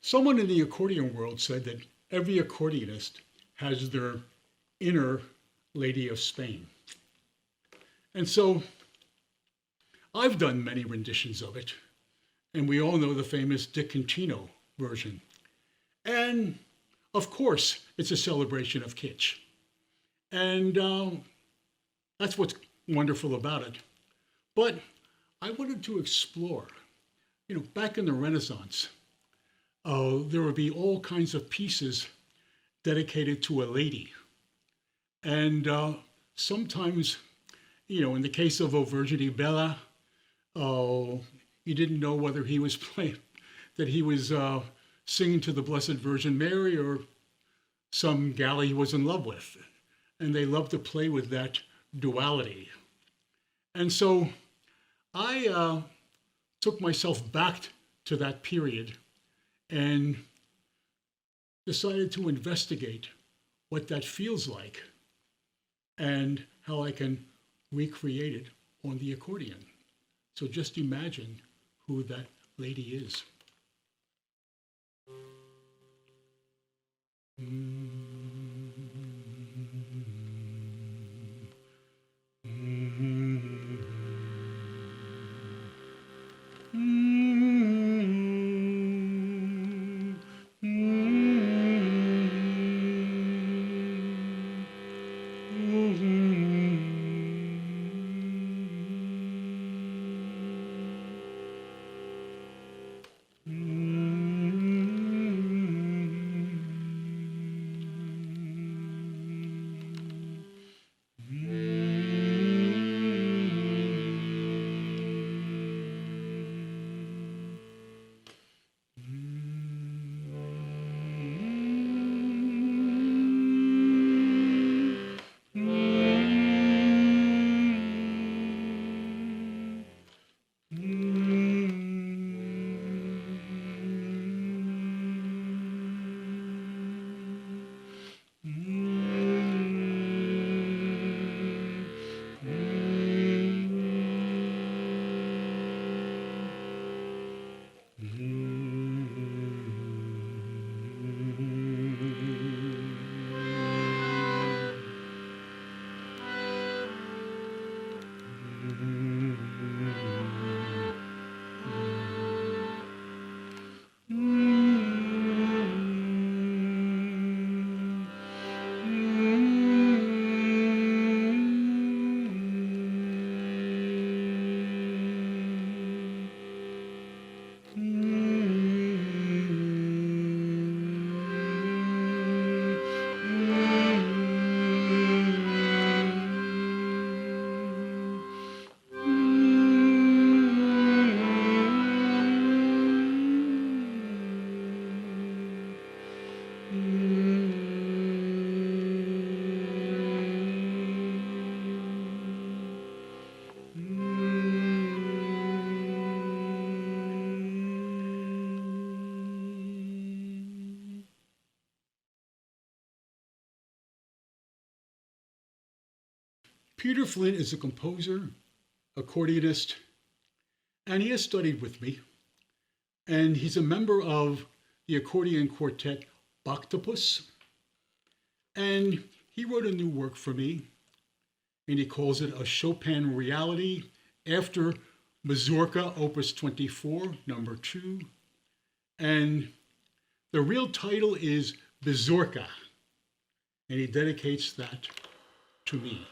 A: Someone in the accordion world said that every accordionist has their inner Lady of Spain. And so I've done many renditions of it, and we all know the famous Dick Contino version. And of course, it's a celebration of kitsch. And that's what's wonderful about it. But I wanted to explore, back in the Renaissance, there would be all kinds of pieces dedicated to a lady. And sometimes, in the case of O Virgine Bella, you didn't know whether he was playing, that he was singing to the Blessed Virgin Mary or some gal he was in love with. And they loved to play with that duality. And so I took myself back to that period and decided to investigate what that feels like and how I can recreate it on the accordion. So just imagine who that lady is. Peter Flynn is a composer, accordionist, and he has studied with me. And he's a member of the accordion quartet Boctopus. And he wrote a new work for me, and he calls it A Chopin Reality after Mazurka, Opus 24, number 2. And the real title is Bizurka, and he dedicates that to me.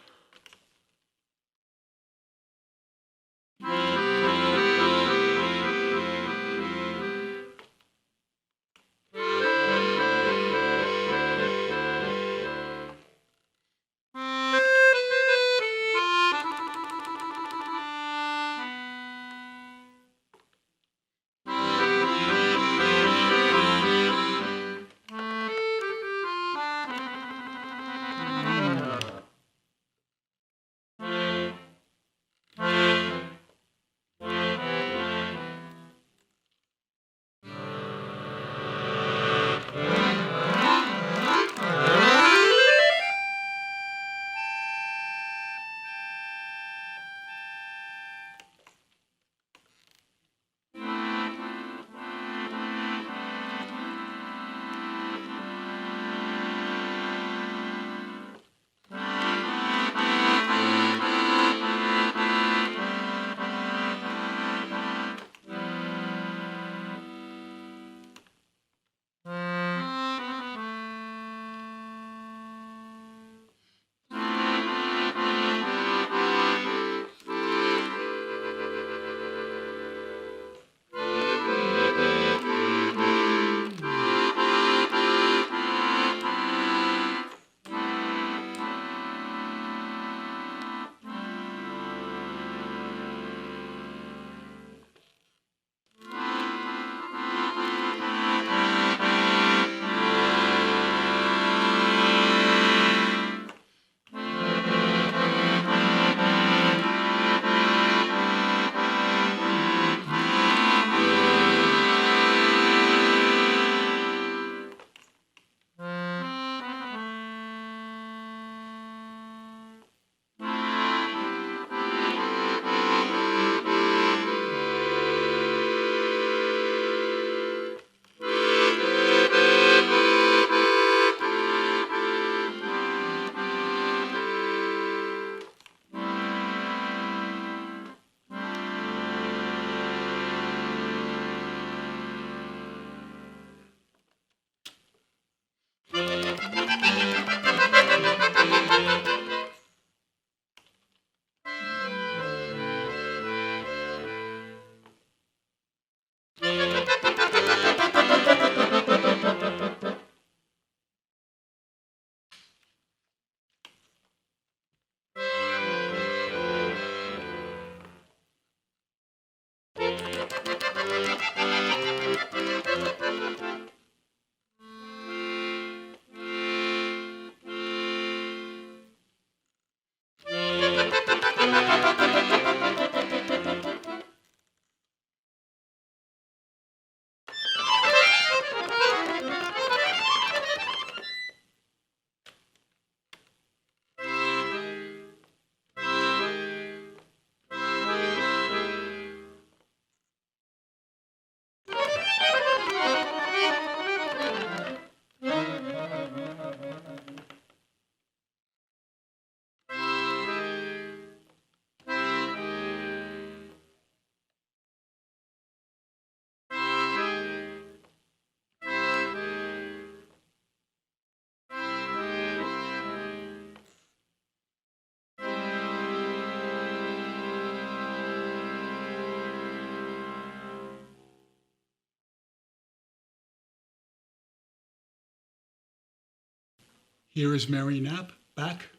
A: Here is Mary Knapp back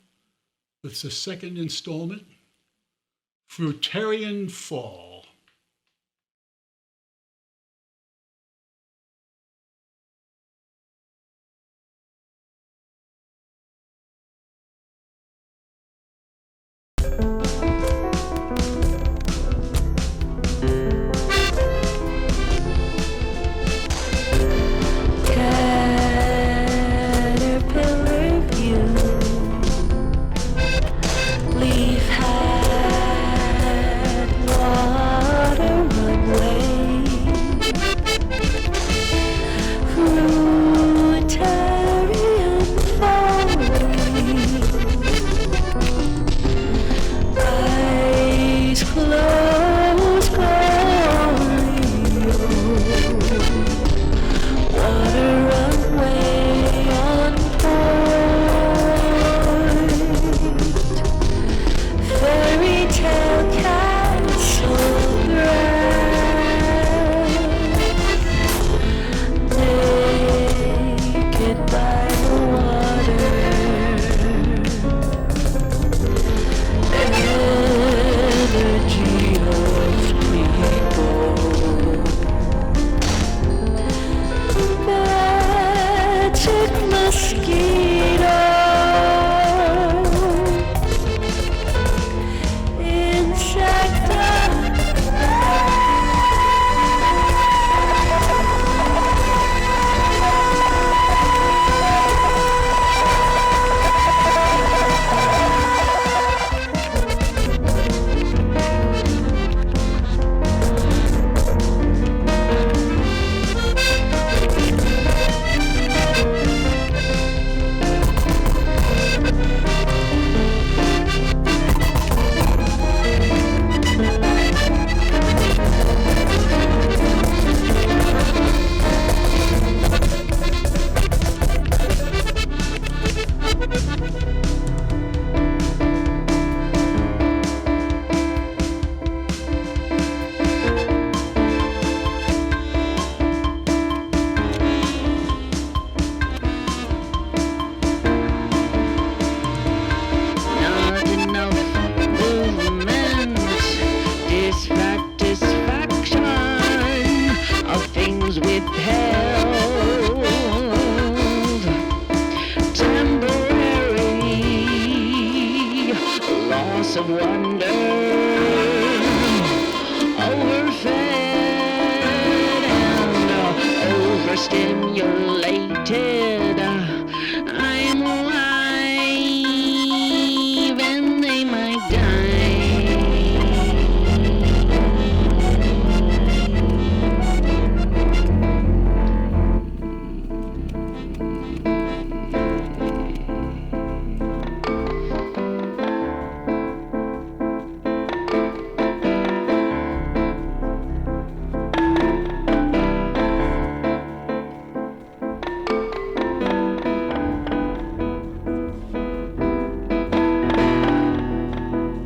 A: with the second installment, Fruitarian Fall.
G: Caterpillar view, leaf hat, water runway, fruitarian folly, eyes closed, glory, water runway on point, fairy tale castle grass, naked by the water, energy of people, magic mosquito, insecta, not enough movement, dissatisfaction of things withheld, temporary loss of wonder, overfed and overstimulated. I'm alive and they might die.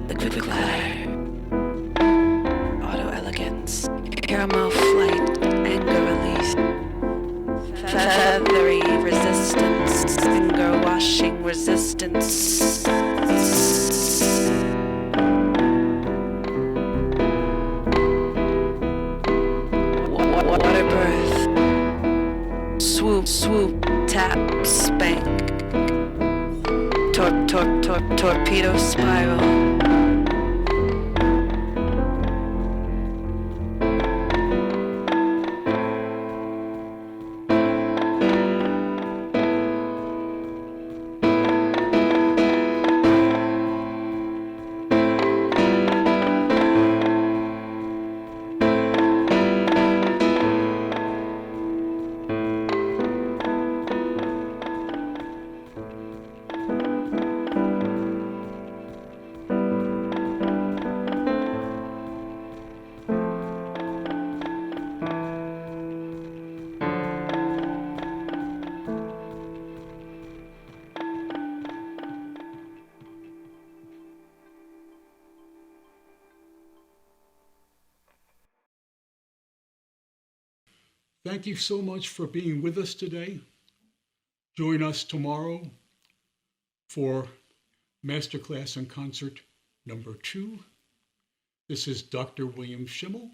G: The quick fire, auto elegance, caramel flight, anger release, feathery resistance, finger washing resistance. Water birth, swoop, swoop, tap, spank, torpedo spiral.
A: Thank you so much for being with us today. Join us tomorrow for Masterclass and Concert number 2. This is Dr. William Schimmel.